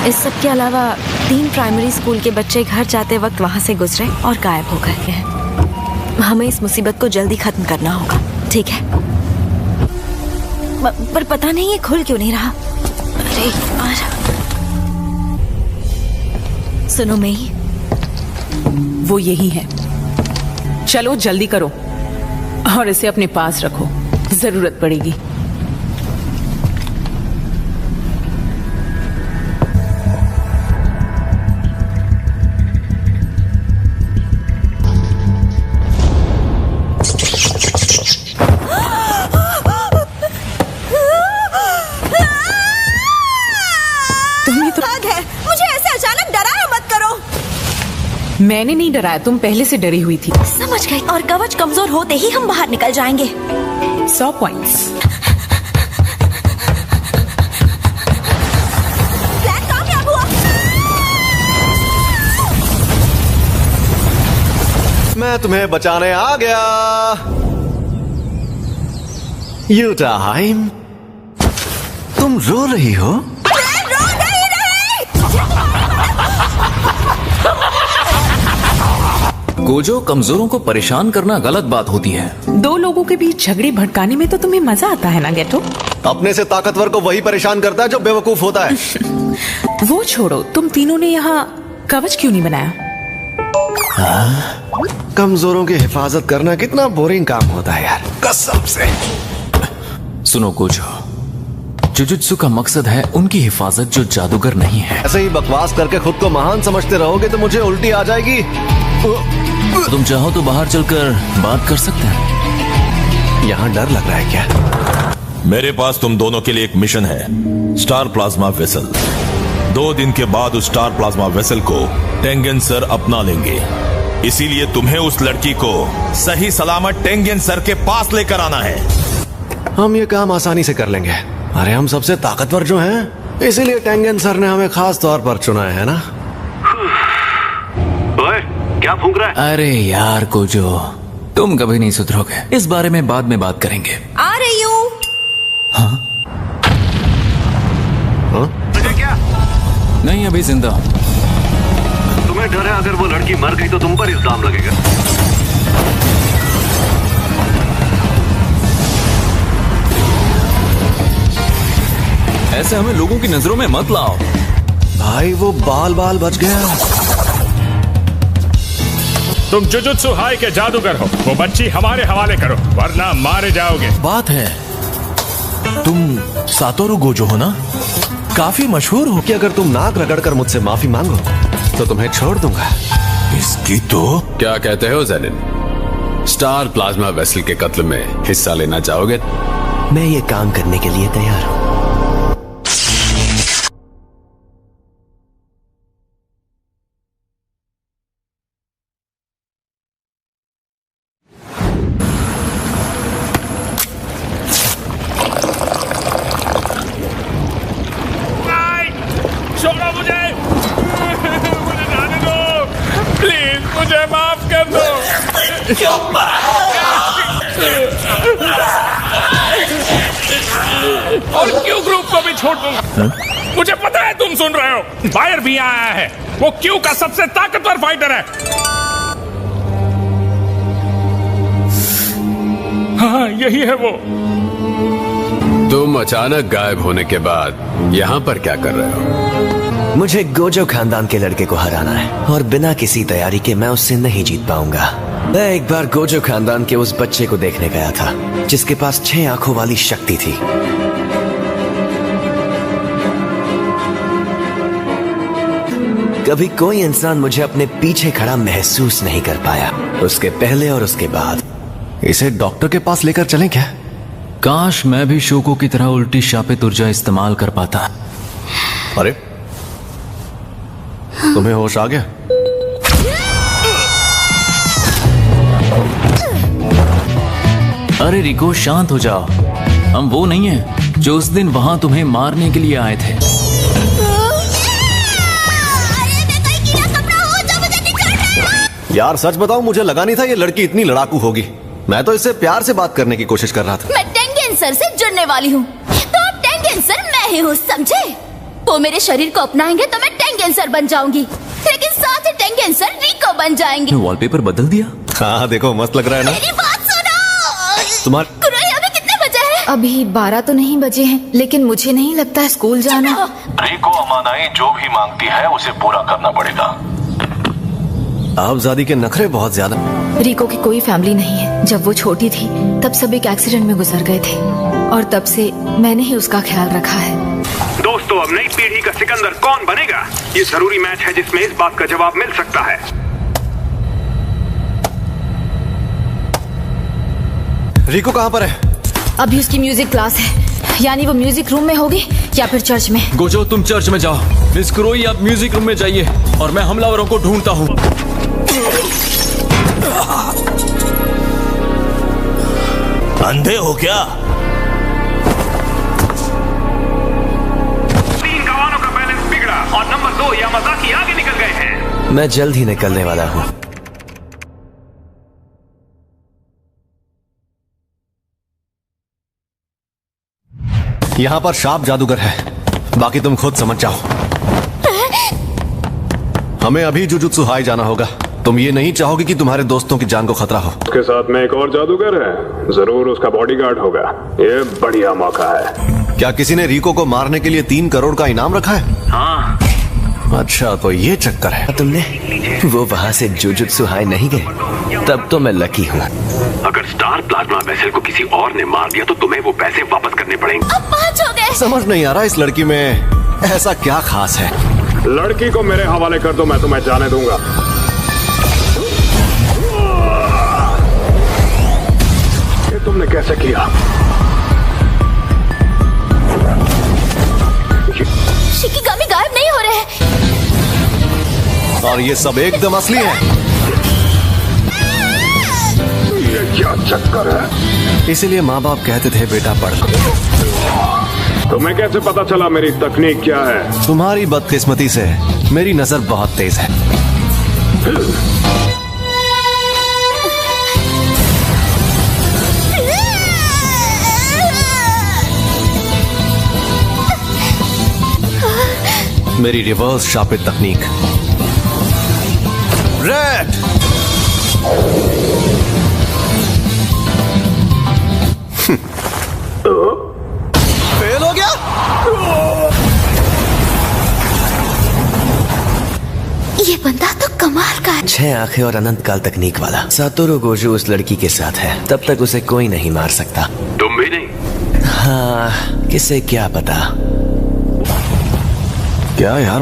इस सब के अलावा 3 प्राइमरी स्कूल के बच्चे घर जाते वक्त वहाँ से गुजरे और गायब हो गए हैं। हमें इस मुसीबत को जल्दी खत्म करना होगा, ठीक है? पर पता नहीं ये खुल क्यों नहीं रहा। अरे यार, सुनो मेई, वो यही है। चलो जल्दी करो और इसे अपने पास रखो, जरूरत पड़ेगी। मैंने नहीं डराया, तुम पहले से डरी हुई थी। समझ गई। और कवच कमजोर होते ही हम बाहर निकल जाएंगे। 100 पॉइंट्स। प्लान कामयाब हुआ। मैं तुम्हें बचाने आ गया। यूटाहाइम, तुम रो रही हो? गोजो, कमजोरों को परेशान करना गलत बात होती है। 2 लोगों के बीच झगड़े भड़काने में तो तुम्हें मजा आता है ना गेटो? अपने से ताकतवर को वही परेशान करता है जो बेवकूफ होता है। वो छोड़ो, तुम तीनों ने यहाँ कवच क्यों नहीं बनाया? कमजोरों की हिफाजत करना कितना बोरिंग काम होता है यार, कसम से। सुनो गोजो, जुजुत्सु का मकसद है उनकी हिफाजत जो जादूगर नहीं है। ऐसे ही बकवास करके खुद को महान समझते रहोगे तो मुझे उल्टी आ जाएगी। तुम चाहो तो बाहर चलकर बात कर सकते हैं। यहाँ डर लग रहा है क्या? मेरे पास तुम दोनों के लिए एक मिशन है, स्टार प्लाज्मा वेसल। 2 दिन के बाद उस स्टार प्लाज्मा वेसल को टेंगेन सर अपना लेंगे, इसीलिए तुम्हें उस लड़की को सही सलामत टेंगेन सर के पास लेकर आना है। हम ये काम आसानी से कर लेंगे। अरे हम सबसे ताकतवर जो हैं, इसीलिए टेंगेन सर ने हमें खास तौर पर चुना है ना? ओए, क्या फूंक रहा है? अरे यार गोजो, तुम कभी नहीं सुधरोगे। इस बारे में बाद में बात करेंगे। आ रही हूँ। हाँ? तुझे क्या? नहीं, अभी जिंदा हूँ। तुम्हें डर है अगर वो लड़की मर गई तो तुम पर इल्जाम लगेगा। ऐसे हमें लोगों की नजरों में मत लाओ। भाई वो बाल बाल बच गया। तुम जुजुत्सु हाई के जादूगर हो, वो बच्ची हमारे हवाले करो वरना मारे जाओगे। बात है, तुम सातोरु गोजो हो ना? काफी मशहूर हो। कि अगर तुम नाक रगड़कर मुझसे माफी मांगो तो तुम्हें छोड़ दूंगा। इसकी तो क्या कहते हो ज़ेनिन? स्टार प्लाज्मा वेसल के कत्ल में हिस्सा लेना चाहोगे? मैं ये काम करने के लिए तैयार हूँ। और क्यू ग्रुप को भी छोड़ दूंगा। मुझे पता है तुम सुन रहे हो। बायर भी आया है, वो क्यू का सबसे ताकतवर फाइटर है। हाँ, यही है वो। तुम अचानक गायब होने के बाद यहाँ पर क्या कर रहे हो? मुझे गोजो खानदान के लड़के को हराना है और बिना किसी तैयारी के मैं उससे नहीं जीत पाऊंगा। मैं एक बार गोजो खानदान के उस बच्चे को देखने गया था जिसके पास 6 आंखों वाली शक्ति थी। कभी कोई इंसान मुझे अपने पीछे खड़ा महसूस नहीं कर पाया, उसके पहले और उसके बाद। इसे डॉक्टर के पास लेकर चलें क्या? काश मैं भी शोको की तरह उल्टी शापित ऊर्जा इस्तेमाल कर पाता। अरे तुम्हें होश आ गया? अरे रिको, शांत हो जाओ। हम वो नहीं हैं जो उस दिन वहां तुम्हें मारने के लिए आए थे। यार सच बताऊं, मुझे लगा नहीं था ये लड़की इतनी लड़ाकू होगी। मैं तो इससे प्यार से बात करने की कोशिश कर रहा था। मैं टेंगेन सर से जुड़ने वाली हूँ, तो अब टेंगेन सर मैं ही हूँ, समझे? वो मेरे शरीर को अपनाएंगे तो मैं टेंगेंसर बन जाऊंगी, लेकिन साथ ही टेंगेंसर रिको बन जाएंगे। वॉलपेपर बदल दिया। हाँ देखो मस्त लग रहा है ना। मेरी बात सुनो। तुम्हारे कुरई, अभी कितने बजे हैं? अभी 12 तो नहीं बजे हैं, लेकिन मुझे नहीं लगता है स्कूल जाना। रिको अमानाई जो भी मांगती है उसे पूरा करना पड़ेगा। आपजादी के नखरे बहुत ज्यादा। रिको की कोई फैमिली नहीं है। जब वो छोटी थी तब सब एक एक्सीडेंट में गुजर गए थे और तब से मैंने ही उसका ख्याल रखा है। दोस्तों, अब नई पीढ़ी का सिकंदर कौन बनेगा? ये जरूरी मैच है जिसमें इस बात का जवाब मिल सकता है। रिको कहाँ पर है? अभी उसकी म्यूजिक क्लास है, यानी वो म्यूजिक रूम में होगी या फिर चर्च में। गोजो तुम चर्च में जाओ, मिस कुरोई आप म्यूजिक रूम में जाइए और मैं हमलावरों को ढूंढता हूँ। अंधे हो क्या? 3 गवानों का बैलेंस बिगड़ा और नंबर 2 यामाज़ाकी आगे निकल गए हैं। मैं जल्द ही निकलने वाला हूँ। यहाँ पर शार्प जादूगर है, बाकी तुम खुद समझ जाओ। हमें अभी जुजुत्सु हाई जाना होगा। तुम ये नहीं चाहोगे कि तुम्हारे दोस्तों की जान को खतरा हो। उसके साथ में एक और जादूगर है, जरूर उसका बॉडीगार्ड होगा। ये बढ़िया मौका है। क्या किसी ने रिको को मारने के लिए 3 करोड़ का इनाम रखा है? हाँ। अच्छा तो ये चक्कर है। तुमने वो वहाँ से जुजुत्सु हाई नहीं गए, तब तो मैं लकी हूँ। अगर स्टार प्लाज्मा वेसल को किसी और ने मार दिया तो तुम्हें वो पैसे वापस करने पड़ेंगे। अब 5 हो गए। समझ नहीं आ रहा इस लड़की में ऐसा क्या खास है। लड़की को मेरे हवाले कर दो, मैं तुम्हें जाने दूंगा। ये तुमने कैसे किया? शिकिगामी गायब नहीं हो रहे हैं। और ये सब एकदम असली है। ये क्या चक्कर है? इसीलिए माँ बाप कहते थे बेटा पढ़ लो। तुम्हें कैसे पता चला मेरी तकनीक क्या है? तुम्हारी बदकिस्मती से मेरी नजर बहुत तेज है। मेरी रिवर्स शापित तकनीक। रेड फेल हो गया। ये बंदा तो कमाल का है। 6 आंखें और अनंत काल तकनीक वाला। सातोरू गोजो उस लड़की के साथ है, तब तक उसे कोई नहीं मार सकता। तुम भी नहीं? हाँ, किसे क्या पता। क्या यार।